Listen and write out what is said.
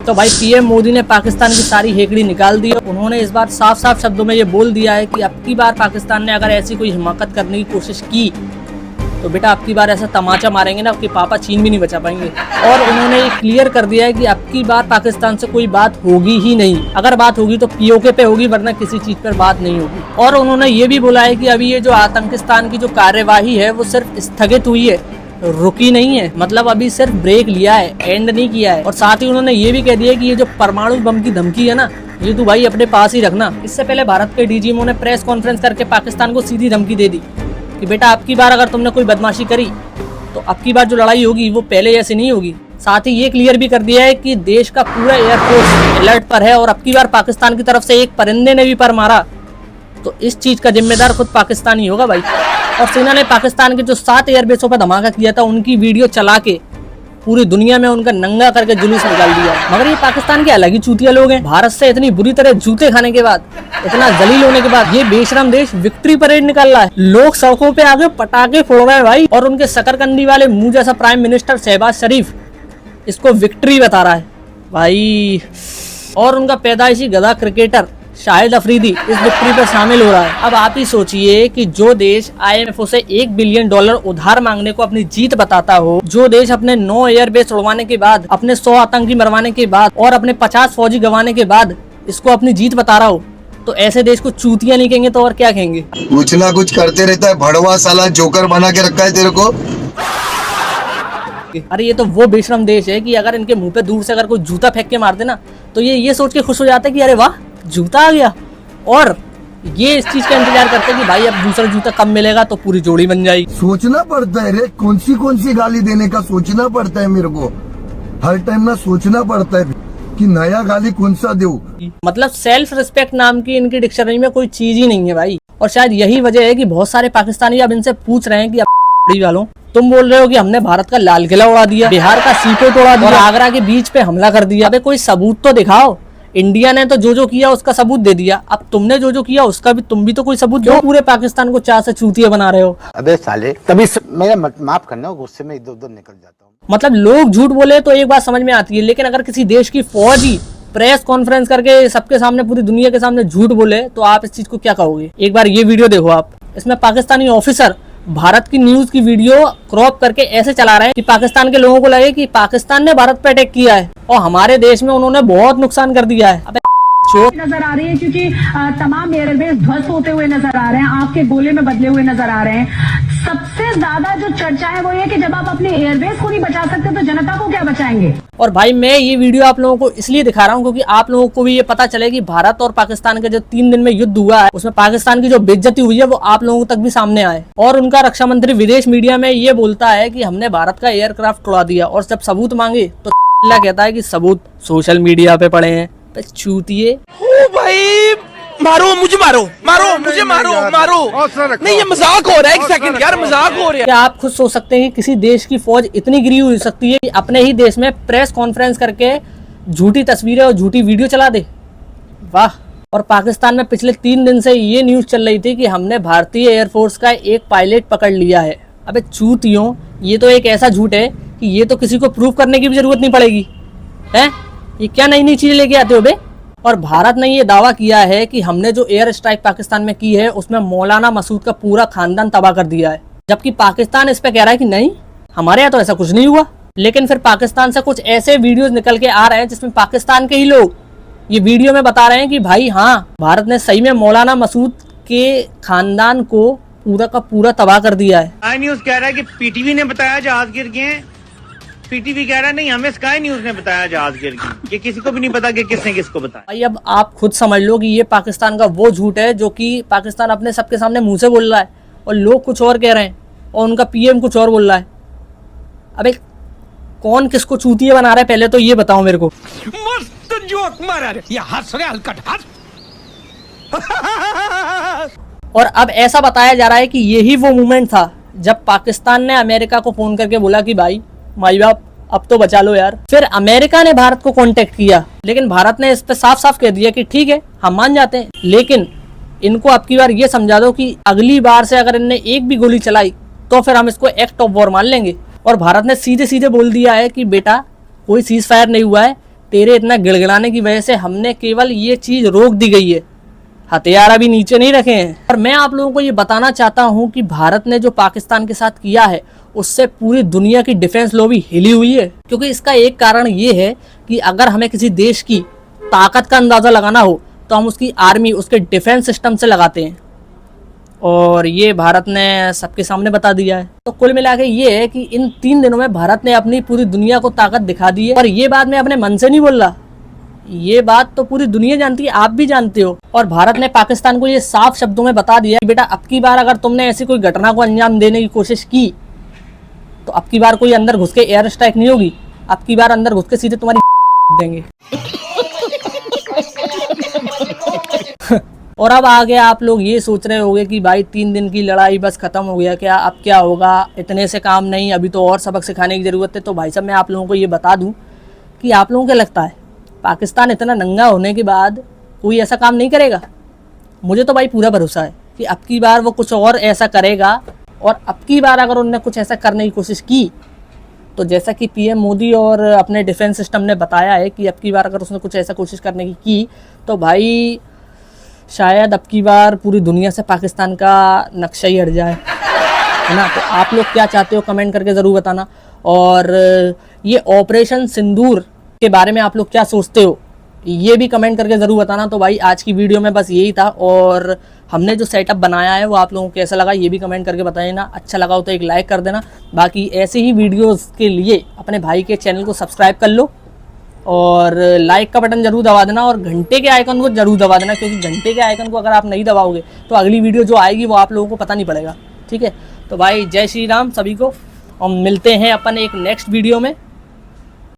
तो भाई पीएम मोदी ने पाकिस्तान की सारी हेकड़ी निकाल दी। उन्होंने इस बार साफ साफ शब्दों में ये बोल दिया है कि अब की बार पाकिस्तान ने अगर ऐसी कोई हिमाकत करने की कोशिश की तो बेटा अब की बार ऐसा तमाचा मारेंगे ना कि पापा चीन भी नहीं बचा पाएंगे। और उन्होंने ये क्लियर कर दिया है कि अब की बार पाकिस्तान से कोई बात होगी ही नहीं। अगर बात होगी तो पीओके पे होगी, वरना किसी चीज पर बात नहीं होगी। और उन्होंने ये भी बोला है कि अभी ये जो आतंकिस्तान की जो कार्यवाही है वो सिर्फ स्थगित हुई है, रुकी नहीं है। मतलब अभी सिर्फ ब्रेक लिया है, एंड नहीं किया है। और साथ ही उन्होंने ये भी कह दिया कि ये जो परमाणु बम की धमकी है ना, ये तू भाई अपने पास ही रखना। इससे पहले भारत के डीजीएमओ ने प्रेस कॉन्फ्रेंस करके पाकिस्तान को सीधी धमकी दे दी कि बेटा अब की बार अगर तुमने कोई बदमाशी करी तो अब की बार जो लड़ाई होगी वो पहले जैसे नहीं होगी। साथ ही ये क्लियर भी कर दिया है कि देश का पूरा एयरफोर्स अलर्ट पर है और अब की बार पाकिस्तान की तरफ से एक परिंदे ने भी पर मारा तो इस चीज का जिम्मेदार खुद पाकिस्तान ही होगा भाई। और सेना ने पाकिस्तान के जो 7 एयरबेसों पर धमाका किया था उनकी वीडियो चला के पूरी दुनिया में उनका नंगा करके जुलूस निकाल दिया। मगर ये पाकिस्तान के अलग ही चूतिया लोग हैं। भारत से इतनी बुरी तरह जूते खाने के बाद, इतना जलील होने के बाद ये बेशरम देश विक्ट्री परेड निकाल रहा है। लोग सड़कों पे आगे पटाखे फोड़ रहे हैं भाई, और उनके शकरकंदी वाले मुंह जैसा प्राइम मिनिस्टर शहबाज शरीफ इसको विक्ट्री बता रहा है भाई। और उनका पैदाइशी गधा क्रिकेटर शाहिद अफरीदी इस विक्ट्री पर शामिल हो रहा है। अब आप ही सोचिए कि जो देश IMF से $1 बिलियन उधार मांगने को अपनी जीत बताता हो, जो देश अपने 9 एयरबेस उड़वाने के बाद, अपने 100 आतंकी मरवाने के बाद और अपने 50 फौजी गंवाने के बाद इसको अपनी जीत बता रहा हो, तो ऐसे देश को चूतिया नहीं कहेंगे तो और क्या कहेंगे। कुछ ना कुछ करते रहता है, भड़वा साला जोकर बना के रखा है तेरे को। अरे ये तो वो बेशरम देश है कि अगर इनके मुंह पे दूर से अगर कोई जूता फेंक के मार देना तो ये सोच के खुश हो जाते हैं कि अरे वाह जूता आ गया। और ये इस चीज का इंतजार करते हैं कि भाई अब दूसरा जूता कब मिलेगा तो पूरी जोड़ी बन जाएगी। सोचना पड़ता है रे, कौन सी गाली देने का सोचना पड़ता है मेरे को। हर टाइम ना सोचना पड़ता है कि नया गाली कौन सा दूं। मतलब सेल्फ रिस्पेक्ट नाम की इनकी डिक्शनरी में कोई चीज ही नहीं है भाई। और शायद यही वजह है कि बहुत सारे पाकिस्तानी अब इनसे पूछ रहे हैं कि वालों तुम बोल रहे हो कि हमने भारत का लाल किला उड़ा दिया, बिहार का सीपोर्ट उड़ा दिया और आगरा के बीच पे हमला कर दिया। अबे कोई सबूत तो दिखाओ। इंडिया ने तो जो किया उसका सबूत दे दिया, अब तुमने जो किया उसका भी तुम भी तो कोई सबूत दो। पूरे पाकिस्तान को चार से चूतिया बना रहे हो। अबे साले तभी मेरा माफ करना, गुस्से में इधर उधर निकल जाता हूँ। मतलब लोग झूठ बोले तो एक बात समझ में आती है, लेकिन अगर किसी देश की फौज ही प्रेस कॉन्फ्रेंस करके सबके सामने पूरी दुनिया के सामने झूठ बोले तो आप इस चीज को क्या कहोगे। एक बार ये वीडियो देखो आप। इसमें पाकिस्तानी ऑफिसर भारत की न्यूज की वीडियो क्रॉप करके ऐसे चला रहे हैं कि पाकिस्तान के लोगों को लगे कि पाकिस्तान ने भारत पर अटैक किया है और हमारे देश में उन्होंने बहुत नुकसान कर दिया है। अबे नजर आ रही है क्योंकि तमाम एयरबेस ध्वस्त होते हुए नजर आ रहे हैं, आपके गोले में बदले हुए नजर आ रहे हैं। सबसे ज्यादा जो चर्चा है वो ये कि जब आप अपने एयरबेस को नहीं बचा सकते तो जनता को क्या बचाएंगे। और भाई मैं ये वीडियो आप लोगों को इसलिए दिखा रहा हूँ क्योंकि आप लोगों को भी ये पता चले कि भारत और पाकिस्तान के जो 3 दिन में युद्ध हुआ है उसमें पाकिस्तान की जो बेइज्जती हुई है वो आप लोगों तक भी सामने आए। और उनका रक्षा मंत्री विदेश मीडिया में ये बोलता है कि हमने भारत का एयरक्राफ्ट उड़ा दिया, और जब सबूत मांगे तो कहता है कि सबूत सोशल मीडिया पे पड़े हैं। चूतिए ओ भाई मारो मुझे, मारो मुझे, मारो नहीं ये मजाक हो रहा है। एक सेकंड यार, मजाक हो रहा है। क्या आप खुद सोच सकते हैं कि किसी देश की फौज इतनी गिरी हुई सकती है कि अपने ही देश में प्रेस कॉन्फ्रेंस करके झूठी तस्वीरें और झूठी वीडियो चला दे। वाह। और पाकिस्तान में पिछले 3 दिन से ये न्यूज चल रही थी कि हमने भारतीय एयरफोर्स का एक पायलट पकड़ लिया है। अबे चूतियों, ये तो एक ऐसा झूठ है कि ये तो किसी को प्रूव करने की भी जरूरत नहीं पड़ेगी है। ये क्या नई चीजें लेके आते हो बे। और भारत ने ये दावा किया है कि हमने जो एयर स्ट्राइक पाकिस्तान में की है उसमें मौलाना मसूद का पूरा खानदान तबाह कर दिया है, जबकि पाकिस्तान इस पे कह रहा है कि नहीं हमारे यहाँ तो ऐसा कुछ नहीं हुआ। लेकिन फिर पाकिस्तान से कुछ ऐसे वीडियोस निकल के आ रहे हैं जिसमें पाकिस्तान के ही लोग ये वीडियो में बता रहे हैं कि भाई हाँ भारत ने सही में मौलाना मसूद के खानदान को पूरा का पूरा तबाह कर दिया है। स्काई न्यूज कह रहा है कि पीटीवी ने बताया जहाज गिर गए, पीटीवी कह रहा है नहीं हमें स्काई न्यूज ने बताया जहाज गिर गए। ये किसी को भी नहीं पता कि किसने किसको बताया। भाई अब आप खुद समझ लो कि ये पाकिस्तान का वो झूठ है जो कि पाकिस्तान अपने सबके सामने मुंह से बोल रहा है और लोग कुछ और कह रहे हैं और उनका पीएम कुछ और बोल रहा है। अबे कौन किसको चूतिया बना रहा है पहले तो ये बताओ मेरे को। मस्त जोक मारा रे, ये हंस रहे हलकट हंस। और अब ऐसा बताया जा रहा है कि यही वो मोमेंट था जब पाकिस्तान ने अमेरिका को फोन करके बोला कि भाई माई बाप अब तो बचा लो यार। फिर अमेरिका ने भारत को कांटेक्ट किया, लेकिन भारत ने इस पे साफ साफ कह दिया कि ठीक है हम मान जाते हैं, लेकिन इनको अब की बार ये समझा दो कि अगली बार से अगर इनने एक भी गोली चलाई तो फिर हम इसको एक्ट ऑफ वॉर मान लेंगे। और भारत ने सीधे सीधे बोल दिया है कि बेटा कोई सीज फायर नहीं हुआ है, तेरे इतना गिड़गिड़ाने की वजह से हमने केवल ये चीज़ रोक दी गई है, हथियार अभी नीचे नहीं रखे हैं। और मैं आप लोगों को ये बताना चाहता हूँ कि भारत ने जो पाकिस्तान के साथ किया है उससे पूरी दुनिया की डिफेंस लॉबी हिली हुई है। क्योंकि इसका एक कारण ये है कि अगर हमें किसी देश की ताकत का अंदाज़ा लगाना हो तो हम उसकी आर्मी, उसके डिफेंस सिस्टम से लगाते हैं, और ये भारत ने सबके सामने बता दिया है। तो कुल मिला के ये है कि इन 3 दिनों में भारत ने अपनी पूरी दुनिया को ताकत दिखा दी है। और ये बात मैं अपने मन से नहीं बोल रहा, ये बात तो पूरी दुनिया जानती है, आप भी जानते हो। और भारत ने पाकिस्तान को ये साफ शब्दों में बता दिया कि बेटा अब की बार अगर तुमने ऐसी कोई घटना को अंजाम देने की कोशिश की तो अब की बार कोई अंदर घुस के एयर स्ट्राइक नहीं होगी, अब की बार अंदर घुस के सीधे तुम्हारी देंगे। और अब आगे आप लोग ये सोच रहे होंगे कि भाई 3 दिन की लड़ाई बस खत्म हो गया क्या, अब क्या होगा, इतने से काम नहीं, अभी तो और सबक सिखाने की ज़रूरत है। तो भाई साहब मैं आप लोगों को ये बता दूं कि आप लोगों को लगता है पाकिस्तान इतना नंगा होने के बाद कोई ऐसा काम नहीं करेगा? मुझे तो भाई पूरा भरोसा है कि अब की बार वो कुछ और ऐसा करेगा। और अब की बार अगर उन्होंने कुछ ऐसा करने की कोशिश की तो जैसा कि पीएम मोदी और अपने डिफेंस सिस्टम ने बताया है कि अब की बार अगर उसने कुछ ऐसा कोशिश करने की तो भाई शायद अब की बार पूरी दुनिया से पाकिस्तान का नक्शा ही हट जाए, है ना। तो आप लोग क्या चाहते हो कमेंट करके ज़रूर बताना। और ये ऑपरेशन सिंदूर के बारे में आप लोग क्या सोचते हो ये भी कमेंट करके ज़रूर बताना। तो भाई आज की वीडियो में बस यही था, और हमने जो सेटअप बनाया है वो आप लोगों को कैसा लगा ये भी कमेंट करके बताइए। अच्छा लगा हो तो एक लाइक कर देना। बाकी ऐसे ही वीडियोस के लिए अपने भाई के चैनल को सब्सक्राइब कर लो और लाइक का बटन जरूर दबा देना, और घंटे के आइकन को जरूर दबा देना, क्योंकि घंटे के आइकन को अगर आप नहीं दबाओगे तो अगली वीडियो जो आएगी वो आप लोगों को पता नहीं पड़ेगा। ठीक है, तो भाई जय श्री राम सभी को, और मिलते हैं अपन एक नेक्स्ट वीडियो में।